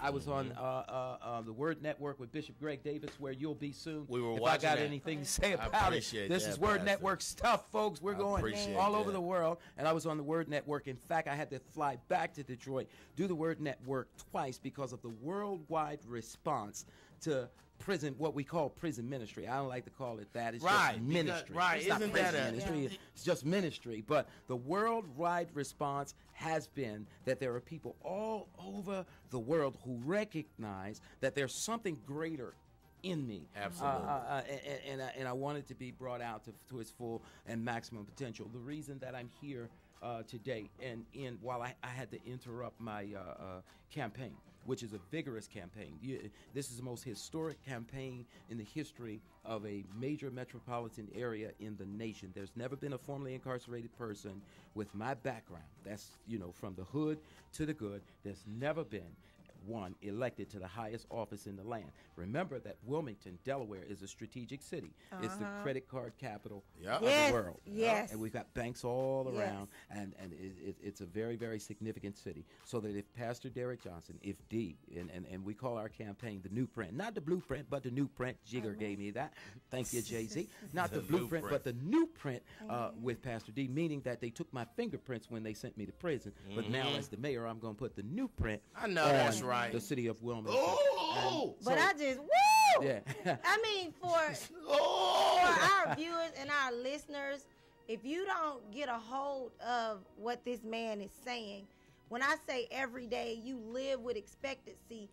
I was on the Word Network with Bishop Greg Davis, where you'll be soon. We were if watching I got that. anything to say about it, this is Word Pastor. Network stuff, folks. We're going all over the world, and I was on the Word Network. In fact, I had to fly back to Detroit, do the Word Network twice because of the worldwide response to prison, what we call prison ministry. I don't like to call it that. It's just ministry. It's not prison ministry. It's just ministry. But the worldwide response has been that there are people all over the world who recognize that there's something greater in me. Absolutely. And I want it to be brought out to its full and maximum potential. The reason that I'm here today, and while I had to interrupt my campaign, which is a vigorous campaign. This is the most historic campaign in the history of a major metropolitan area in the nation. There's never been a formerly incarcerated person with my background. That's, from the hood to the good. There's never been one elected to the highest office in the land. Remember that Wilmington, Delaware, is a strategic city. It's the credit card capital of the world. Yes. And we've got banks all around, and it's a very, very significant city. So that if Pastor Derek Johnson, if D, and we call our campaign the new print, not the blueprint, but the new print. Jigger gave me that. Thank you, Jay-Z. Not the blueprint, but the new print with Pastor D, meaning that they took my fingerprints when they sent me to prison. But now as the mayor, I'm going to put the new print I know that's right. The city of Wilmington. But I just, woo! Yeah. I mean, for our viewers and our listeners, if you don't get a hold of what this man is saying, when I say every day you live with expectancy,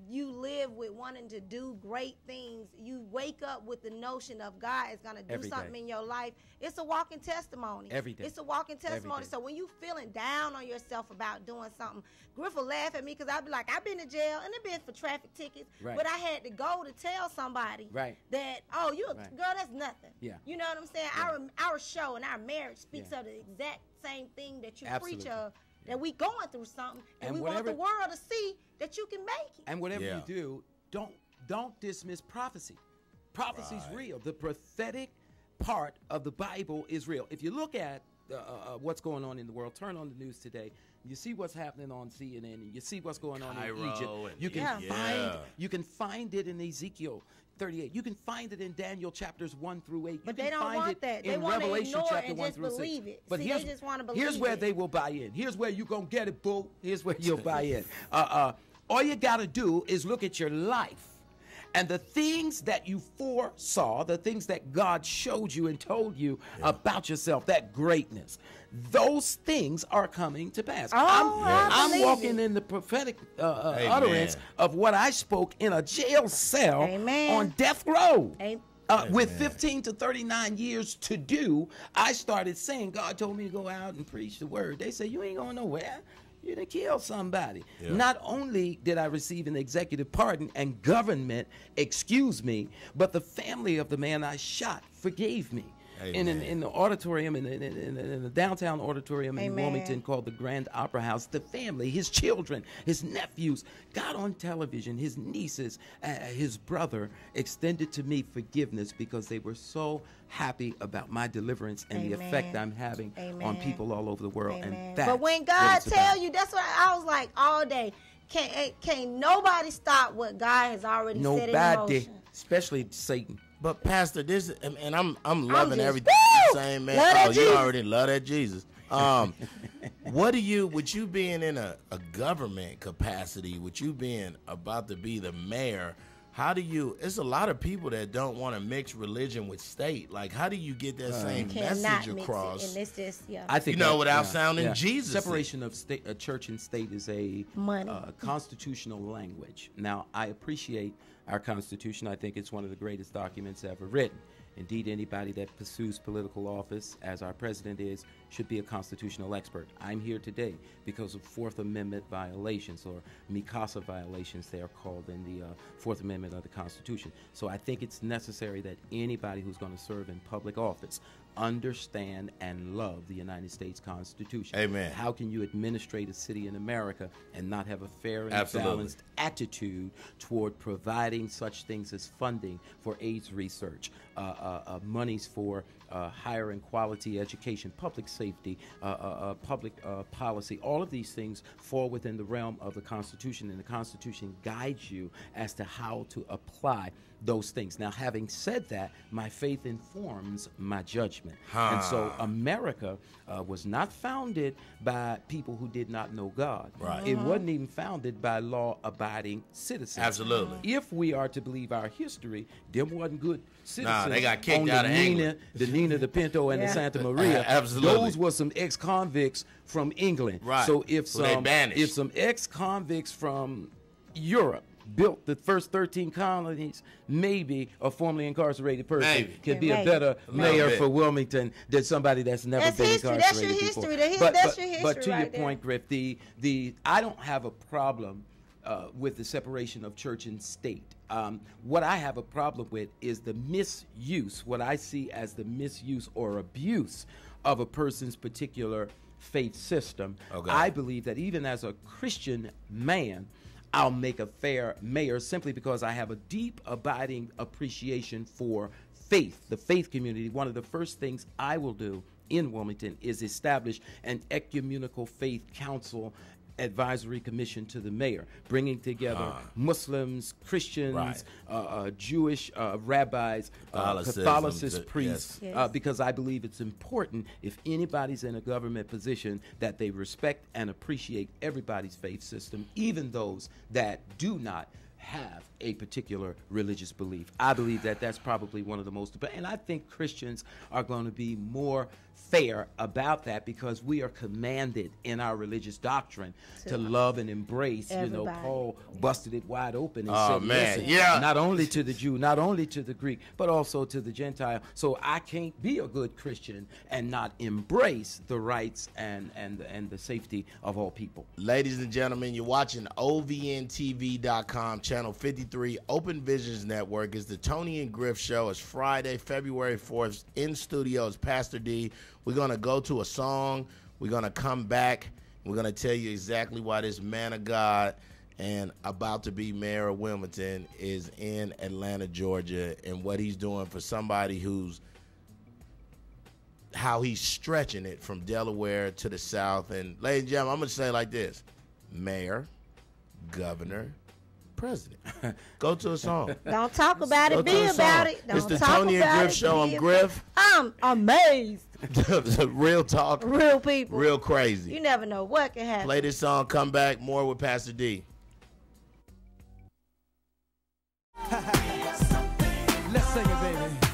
you live with wanting to do great things, you wake up with the notion of God is going to do something in your life, it's a walking testimony. Every day. It's a walking testimony. So when you feeling down on yourself about doing something, Griff will laugh at me because I'll be like, I've been to jail and it been for traffic tickets, but I had to go to tell somebody that, girl, that's nothing. Yeah. You know what I'm saying? Our show and our marriage speaks of the exact same thing that you preach of. That we going through something, and we want the world to see that you can make it. And whatever you do, don't dismiss prophecy. Prophecy's real. The prophetic part of the Bible is real. If you look at what's going on in the world, turn on the news today. You see what's happening on CNN, and you see what's going on in Egypt. You can find it in Ezekiel 38. You can find it in Daniel chapters 1 through 8. But they don't want that. They want to ignore it and just believe it. But they just want to believe it. Here's where they will buy in. Here's where you're going to get it, boo. Here's where you'll buy in. All you got to do is look at your life. And the things that you foresaw, the things that God showed you and told you about yourself, that greatness, those things are coming to pass. I'm walking in the prophetic utterance of what I spoke in a jail cell on death row. With 15 to 39 years to do, I started saying, God told me to go out and preach the word. They say, you ain't going nowhere. You done killed somebody. Yeah. Not only did I receive an executive pardon and government excuse me, but the family of the man I shot forgave me. In the auditorium, in the downtown auditorium in Wilmington called the Grand Opera House, the family, his children, his nephews, got on television, his nieces, his brother extended to me forgiveness because they were so happy about my deliverance and the effect I'm having on people all over the world. And but when God tell you, that's what I was like all day. Can't nobody stop what God has already said in motion. Especially Satan. But Pastor, this and I'm loving everything you're saying, man. You already love that Jesus. What do you, with you being in a government capacity, with you being about to be the mayor, how do you, it's a lot of people that don't want to mix religion with state. Like, how do you get that same message across? And it's just, I think without sounding Jesus. Separation of state, church and state is a constitutional language. Now, I appreciate our Constitution. I think it's one of the greatest documents ever written. Indeed, anybody that pursues political office, as our president is, should be a constitutional expert. I'm here today because of Fourth Amendment violations, or Mikasa violations, they are called in the Fourth Amendment of the Constitution. So I think it's necessary that anybody who's going to serve in public office understand and love the United States Constitution. Amen. How can you administrate a city in America and not have a fair and balanced attitude toward providing such things as funding for AIDS research, monies for higher and quality education, public safety, public policy. All of these things fall within the realm of the Constitution, and the Constitution guides you as to how to apply those things. Now, having said that, my faith informs my judgment. And so America was not founded by people who did not know God. Right. It wasn't even founded by law-abiding citizens. Absolutely. If we are to believe our history, them wasn't good citizens. Nah, they got kicked out of England. The Nina, the Pinto, and the Santa Maria. Absolutely. Those were some ex-convicts from England. Right. So if they banished. if some ex-convicts from Europe built the first 13 colonies, maybe a formerly incarcerated person could be a better mayor for Wilmington than somebody that's never been incarcerated That's your history. before. That's your history. But to right your there. point, Griff, I don't have a problem with the separation of church and state. What I have a problem with is the misuse, what I see as the misuse or abuse of a person's particular faith system. Okay. I believe that even as a Christian man, I'll make a fair mayor simply because I have a deep, abiding appreciation for faith, the faith community. One of the first things I will do in Wilmington is establish an ecumenical faith council advisory commission to the mayor, bringing together Muslims, Christians, Jewish rabbis, Catholicist priests, because I believe it's important if anybody's in a government position that they respect and appreciate everybody's faith system, even those that do not have a particular religious belief. I believe that that's probably one of the most, and I think Christians are going to be more fair about that because we are commanded in our religious doctrine to love and embrace. Everybody. You know, Paul busted it wide open and said, man, listen, not only to the Jew, not only to the Greek, but also to the Gentile. So I can't be a good Christian and not embrace the rights and the safety of all people. Ladies and gentlemen, you're watching OVNTV.com, channel 53, Open Visions Network. It's the Toni and Griff Show. It's Friday, February 4th. In studio is Pastor D. We're going to go to a song. We're going to come back. We're going to tell you exactly why this man of God and about to be mayor of Wilmington is in Atlanta, Georgia, and what he's doing for somebody who's, how he's stretching it from Delaware to the South. And ladies and gentlemen, I'm going to say it like this: mayor, governor, president. Go to a song. Don't talk about it, be about it. Don't It's the talk Toni and about Griff it, Show. be I'm about Griff. it. I'm amazed. Real talk. Real people. Real crazy. You never know what can happen. Play this song, come back, more with Pastor D. Let's sing it, baby.